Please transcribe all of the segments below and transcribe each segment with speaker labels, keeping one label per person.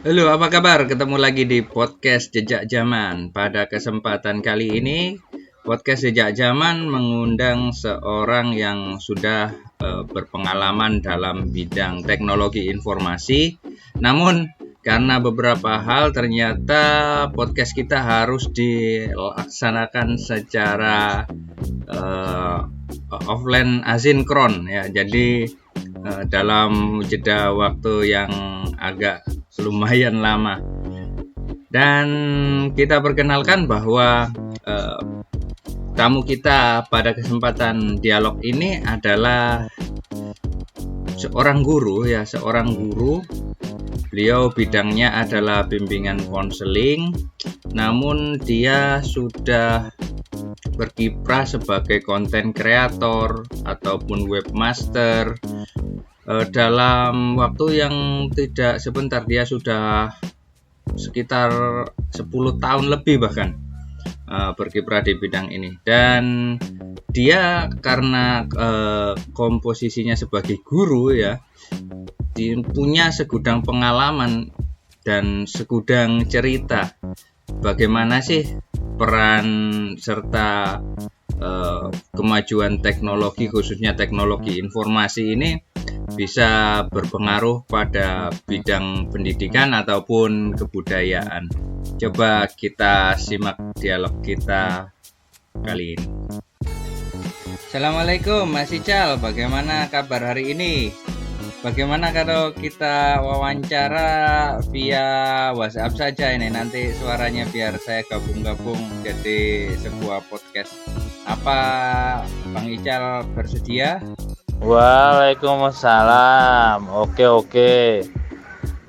Speaker 1: Halo, apa kabar? Ketemu lagi di podcast Jejak Zaman. Pada kesempatan kali ini, podcast Jejak Zaman mengundang seorang yang sudah berpengalaman dalam bidang teknologi informasi. Namun, karena beberapa hal ternyata podcast kita harus dilaksanakan secara offline asinkron ya. Jadi dalam jeda waktu yang agak lumayan lama. Dan kita perkenalkan bahwa tamu kita pada kesempatan dialog ini adalah seorang guru. Beliau bidangnya adalah bimbingan konseling, namun dia sudah berkiprah sebagai konten kreator ataupun webmaster. Dalam waktu yang tidak sebentar, dia sudah sekitar 10 tahun lebih bahkan berkiprah di bidang ini. Dan dia karena komposisinya sebagai guru ya, punya segudang pengalaman dan segudang cerita bagaimana sih peran serta kemajuan teknologi, khususnya teknologi informasi ini bisa berpengaruh pada bidang pendidikan ataupun kebudayaan. Coba kita simak dialog kita kali ini. Assalamualaikum Mas Ical, bagaimana kabar hari ini? Bagaimana kalau kita wawancara via WhatsApp saja ini, nanti suaranya biar saya gabung-gabung jadi sebuah podcast. Apa Bang Ical bersedia?
Speaker 2: Waalaikumsalam. Oke.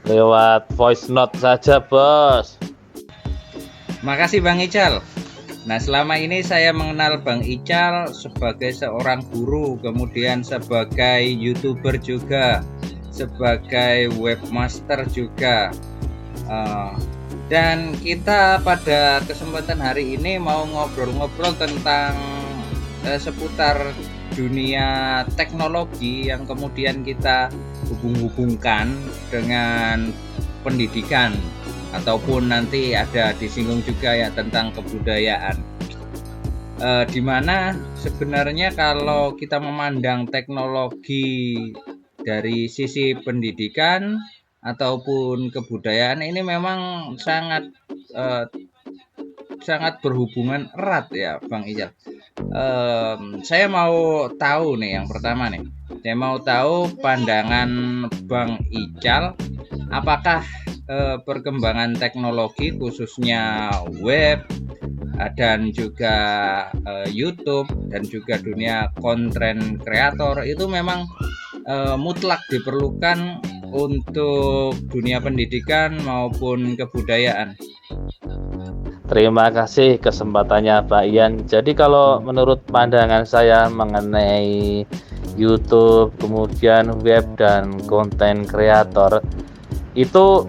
Speaker 2: Lewat voice note saja, Bos.
Speaker 1: Makasih Bang Ical. Nah, selama ini saya mengenal Bang Ical sebagai seorang guru, kemudian sebagai YouTuber juga, sebagai webmaster juga. Dan kita pada kesempatan hari ini mau ngobrol-ngobrol tentang seputar dunia teknologi yang kemudian kita hubung-hubungkan dengan pendidikan, ataupun nanti ada disinggung juga ya tentang kebudayaan. Dimana sebenarnya kalau kita memandang teknologi dari sisi pendidikan ataupun kebudayaan, ini memang sangat berhubungan erat ya Bang Ical. Saya mau tahu nih, yang pertama nih, saya mau tahu pandangan Bang Ical, apakah perkembangan teknologi khususnya web dan juga YouTube dan juga dunia konten kreator itu memang mutlak diperlukan untuk dunia pendidikan maupun kebudayaan.
Speaker 2: Terima kasih kesempatannya Pak Ian. Jadi kalau menurut pandangan saya mengenai YouTube, kemudian web dan konten kreator, itu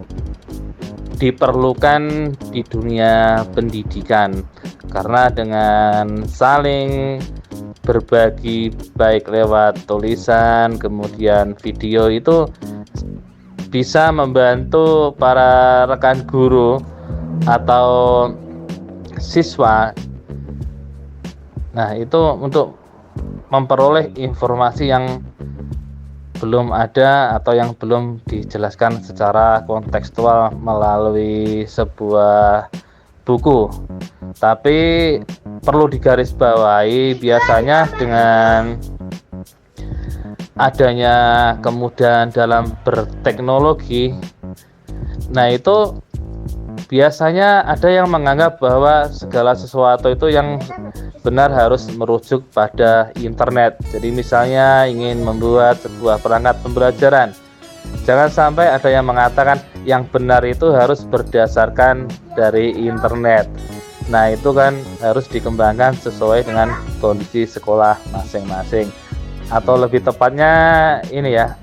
Speaker 2: diperlukan di dunia pendidikan, karena dengan saling berbagi baik lewat tulisan kemudian video itu bisa membantu para rekan guru atau siswa. Nah, itu untuk memperoleh informasi yang belum ada atau yang belum dijelaskan secara kontekstual melalui sebuah buku. Tapi perlu digarisbawahi, biasanya dengan adanya kemudahan dalam berteknologi, nah itu biasanya ada yang menganggap bahwa segala sesuatu itu yang benar harus merujuk pada internet. Jadi misalnya ingin membuat sebuah perangkat pembelajaran, jangan sampai ada yang mengatakan yang benar itu harus berdasarkan dari internet. Nah, itu kan harus dikembangkan sesuai dengan kondisi sekolah masing-masing. Atau lebih tepatnya ini ya,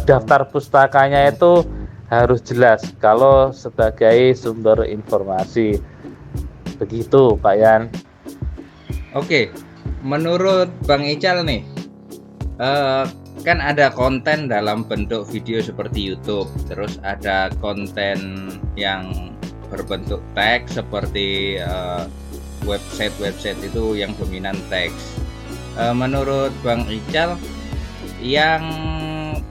Speaker 2: daftar pustakanya itu harus jelas kalau sebagai sumber informasi. Begitu Pak Yan.
Speaker 1: Oke, menurut Bang Ical nih, kan ada konten dalam bentuk video seperti YouTube, terus ada konten yang berbentuk teks seperti website itu yang dominan teks. Menurut Bang Ical, yang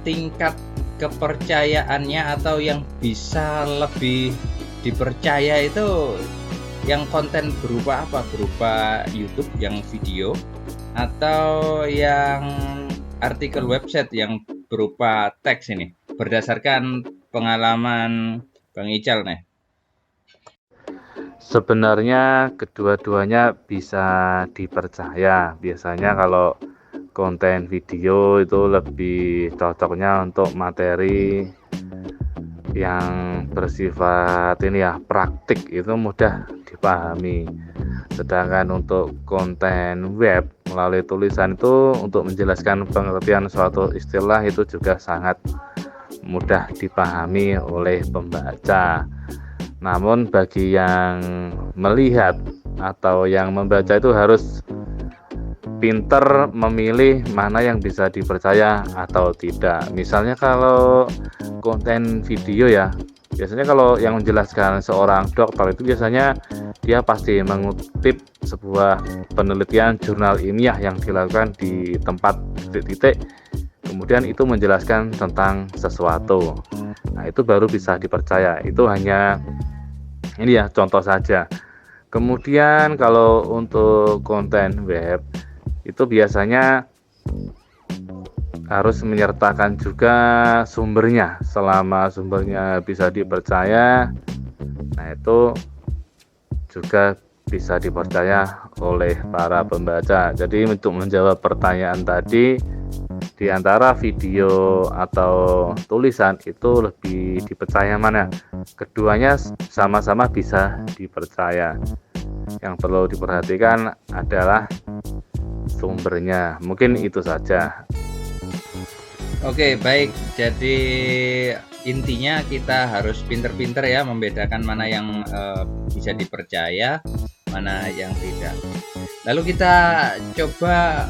Speaker 1: tingkat kepercayaannya atau yang bisa lebih dipercaya itu yang konten berupa apa? Berupa YouTube yang video atau yang artikel website yang berupa teks ini, berdasarkan pengalaman Bang Ical nih?
Speaker 2: Sebenarnya kedua-duanya bisa dipercaya. Biasanya kalau konten video itu lebih cocoknya untuk materi yang bersifat ini ya, praktik, itu mudah dipahami. Sedangkan untuk konten web melalui tulisan itu untuk menjelaskan pengertian suatu istilah itu juga sangat mudah dipahami oleh pembaca. Namun bagi yang melihat atau yang membaca itu harus pinter memilih mana yang bisa dipercaya atau tidak. Misalnya kalau konten video ya, biasanya kalau yang menjelaskan seorang dokter itu biasanya dia pasti mengutip sebuah penelitian jurnal ilmiah yang dilakukan di tempat titik-titik, kemudian itu menjelaskan tentang sesuatu. Nah, itu baru bisa dipercaya. Itu hanya ini ya, contoh saja. Kemudian kalau untuk konten web itu biasanya harus menyertakan juga sumbernya. Selama sumbernya bisa dipercaya, nah itu juga bisa dipercaya oleh para pembaca. Jadi untuk menjawab pertanyaan tadi, di antara video atau tulisan itu lebih dipercaya mana? Keduanya sama-sama bisa dipercaya. Yang perlu diperhatikan adalah sumbernya. Mungkin itu saja.
Speaker 1: Oke, baik. Jadi intinya kita harus pinter-pinter ya membedakan mana yang bisa dipercaya, mana yang tidak. Lalu kita coba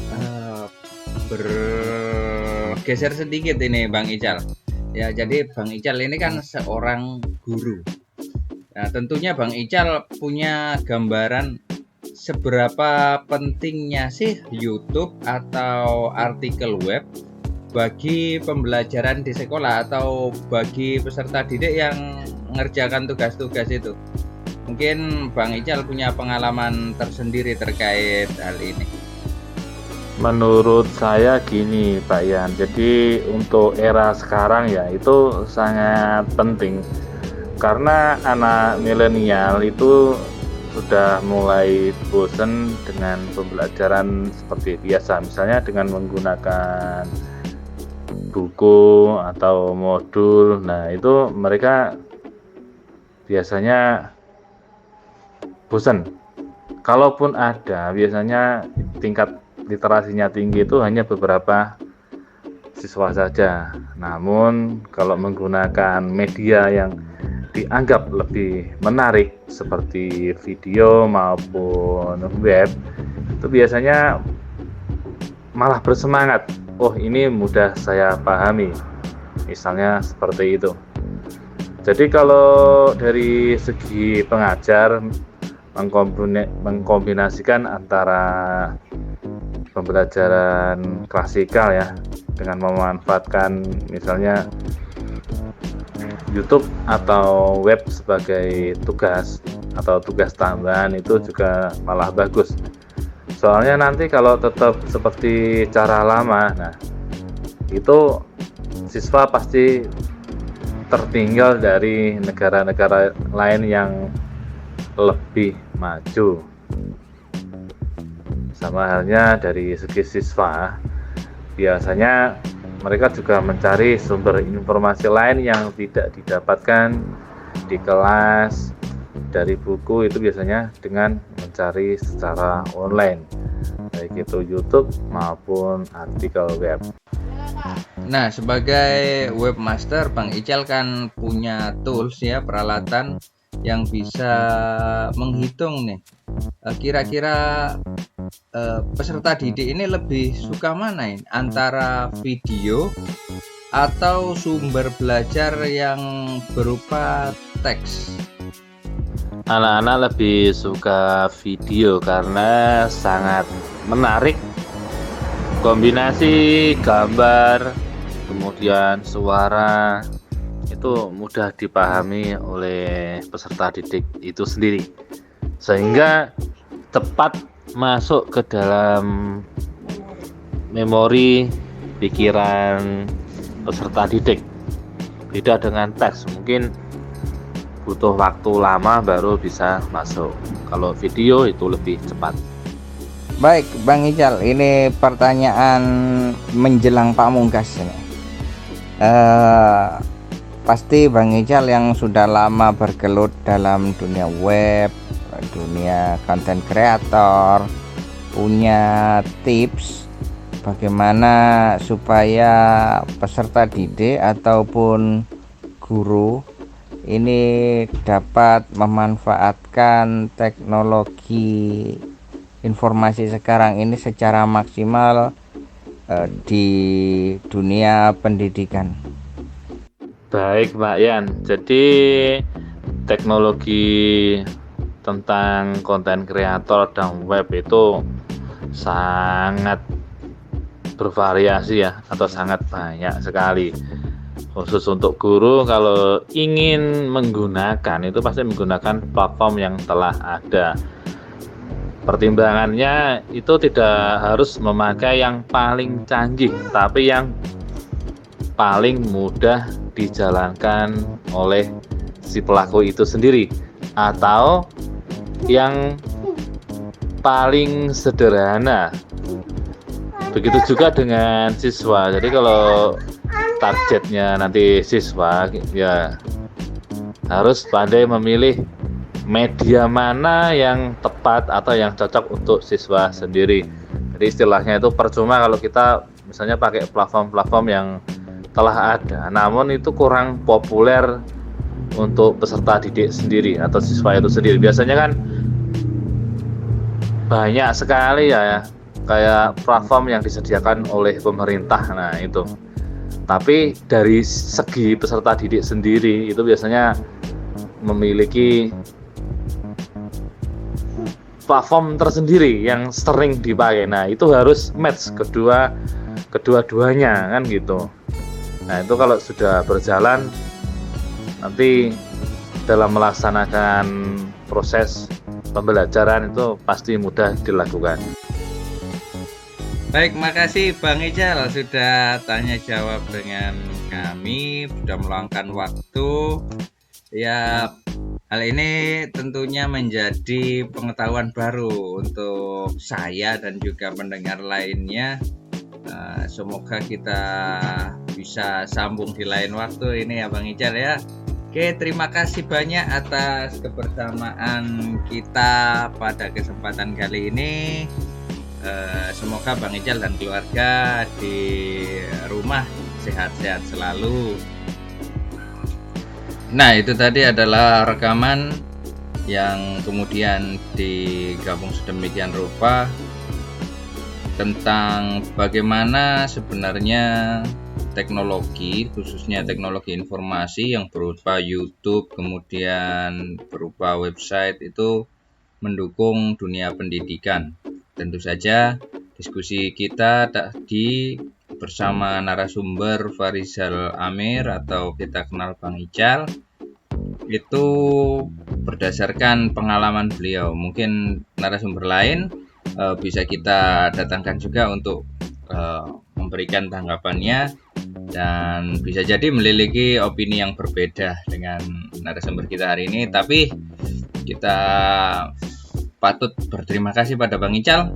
Speaker 1: bergeser sedikit ini Bang Ical. Ya, jadi Bang Ical ini kan seorang guru. Nah, tentunya Bang Ical punya gambaran seberapa pentingnya sih YouTube atau artikel web bagi pembelajaran di sekolah atau bagi peserta didik yang mengerjakan tugas-tugas itu. Mungkin Bang Ical punya pengalaman tersendiri terkait hal ini.
Speaker 2: Menurut saya gini Pak Ian, jadi untuk era sekarang ya itu sangat penting karena anak milenial itu sudah mulai bosan dengan pembelajaran seperti biasa, misalnya dengan menggunakan buku atau modul. Nah itu mereka biasanya bosan. Kalaupun ada, biasanya tingkat literasinya tinggi itu hanya beberapa siswa saja. Namun kalau menggunakan media yang dianggap lebih menarik seperti video maupun web, itu biasanya malah bersemangat. Oh, ini mudah saya pahami. Misalnya seperti itu. Jadi kalau dari segi pengajar mengkombinasikan antara pembelajaran klasikal ya dengan memanfaatkan misalnya YouTube atau web sebagai tugas atau tugas tambahan, itu juga malah bagus. Soalnya nanti kalau tetap seperti cara lama, nah itu siswa pasti tertinggal dari negara-negara lain yang lebih maju. Sama halnya dari segi siswa, biasanya mereka juga mencari sumber informasi lain yang tidak didapatkan di kelas dari buku, itu biasanya dengan mencari secara online, baik itu YouTube maupun artikel web.
Speaker 1: Nah, sebagai webmaster, Bang Ical kan punya tools ya, peralatan yang bisa menghitung nih kira-kira peserta didik ini lebih suka mana ini? Antara video atau sumber belajar yang berupa teks?
Speaker 2: Anak-anak lebih suka video karena sangat menarik, kombinasi gambar kemudian suara itu mudah dipahami oleh peserta didik itu sendiri, sehingga tepat masuk ke dalam memori pikiran peserta didik. Beda dengan teks, mungkin butuh waktu lama baru bisa masuk. Kalau video itu lebih cepat.
Speaker 1: Baik, Bang Ical, ini pertanyaan menjelang Pamungkas ini. Pasti Bang Ical yang sudah lama bergelut dalam dunia web, dunia content creator, punya tips bagaimana supaya peserta didik ataupun guru ini dapat memanfaatkan teknologi informasi sekarang ini secara maksimal di dunia pendidikan.
Speaker 2: Baik, Mbak Yan. Jadi teknologi tentang konten kreator dan web itu sangat bervariasi ya, atau sangat banyak sekali. Khusus untuk guru, kalau ingin menggunakan itu pasti menggunakan platform yang telah ada. Pertimbangannya itu tidak harus memakai yang paling canggih, tapi yang paling mudah dijalankan oleh si pelaku itu sendiri, atau yang paling sederhana. Begitu juga dengan siswa. Jadi kalau targetnya nanti siswa, ya harus pandai memilih media mana yang tepat atau yang cocok untuk siswa sendiri. Jadi istilahnya itu percuma kalau kita misalnya pakai platform-platform yang telah ada, namun itu kurang populer untuk peserta didik sendiri atau siswa itu sendiri. Biasanya kan banyak sekali ya kayak platform yang disediakan oleh pemerintah. Nah itu, tapi dari segi peserta didik sendiri itu biasanya memiliki platform tersendiri yang sering dipakai. Nah itu harus match kedua-duanya kan gitu. Nah itu kalau sudah berjalan, nanti dalam melaksanakan proses pembelajaran itu pasti mudah dilakukan.
Speaker 1: Baik, makasih Bang Ical sudah tanya jawab dengan kami, sudah meluangkan waktu. Ya, hal ini tentunya menjadi pengetahuan baru untuk saya dan juga pendengar lainnya. Semoga kita bisa sambung di lain waktu ini ya Bang Ical ya. Oke, terima kasih banyak atas kebersamaan kita pada kesempatan kali ini. Semoga Bang Ical dan keluarga di rumah sehat-sehat selalu. Nah, itu tadi adalah rekaman yang kemudian digabung sedemikian rupa tentang bagaimana sebenarnya teknologi, khususnya teknologi informasi yang berupa YouTube, kemudian berupa website itu mendukung dunia pendidikan. Tentu saja diskusi kita tadi bersama narasumber Farizal Amir atau kita kenal Bang Ical itu berdasarkan pengalaman beliau. Mungkin narasumber lain bisa kita datangkan juga untuk memberikan tanggapannya, dan bisa jadi memiliki opini yang berbeda dengan narasumber kita hari ini. Tapi kita patut berterima kasih pada Bang Ical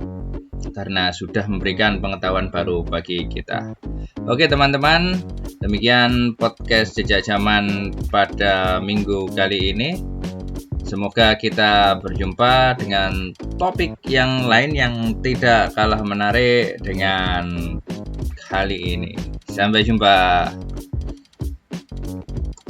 Speaker 1: karena sudah memberikan pengetahuan baru bagi kita. Oke teman-teman, demikian podcast Jejak Zaman pada minggu kali ini. Semoga kita berjumpa dengan topik yang lain yang tidak kalah menarik dengan kali ini. Sampai jumpa.